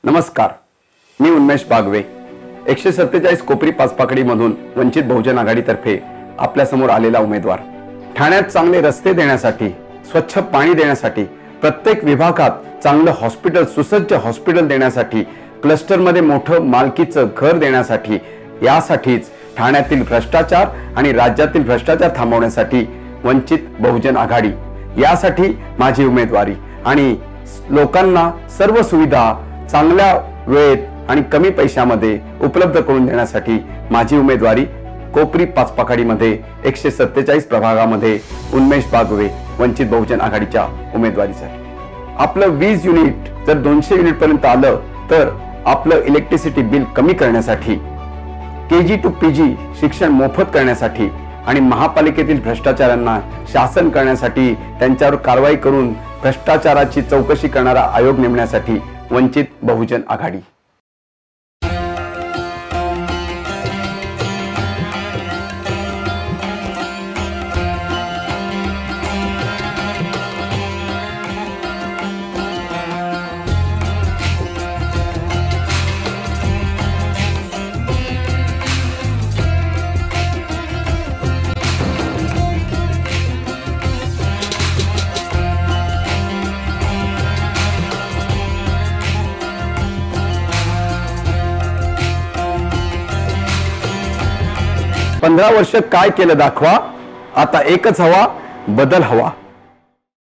नमस्कार, मी उन्मेष बागवे 147 कोपरी पाचपाकडी मधून वंचित बहुजन आघाडीतर्फे आपल्या समोर आलेला उमेदवार। ठाण्यात चांगले रस्ते देण्यासाठी, स्वच्छ पाणी देण्यासाठी, प्रत्येक विभागात चांगलं हॉस्पिटल, सुसज्ज हॉस्पिटल देण्यासाठी, क्लस्टर मध्ये मोठं मालकीचं घर देण्यासाठी, यासाठीच ठाण्यातील भ्रष्टाचार आणि राज्यातील भ्रष्टाचार थांबवण्यासाठी वंचित बहुजन आघाडी, यासाठी माझी उमेदवारी आणि लोकांना सर्व सुविधा चांगल्या वेळेत आणि कमी पैशामध्ये उपलब्ध करून देण्यासाठी माझी उमेदवारी कोपरी पाचपाकडी मध्ये 147 प्रभागामध्ये उन्मेष बागवे वंचित बहुजन आघाडीच्या उमेदवारीसाठी। आपलं 20 युनिट जर 200 युनिट पर्यंत आलं तर आपलं इलेक्ट्रिसिटी बिल कमी करण्यासाठी, केजी टू पीजी शिक्षण मोफत करण्यासाठी आणि महापालिकेतील भ्रष्टाचारांना शासन करण्यासाठी, त्यांच्यावर कारवाई करून भ्रष्टाचाराची चौकशी करणारा आयोग नेमण्यासाठी वंचित बहुजन आघाडी। पंधरा वर्ष काय केलं दाखवा, आता एकच हवा, बदल हवा।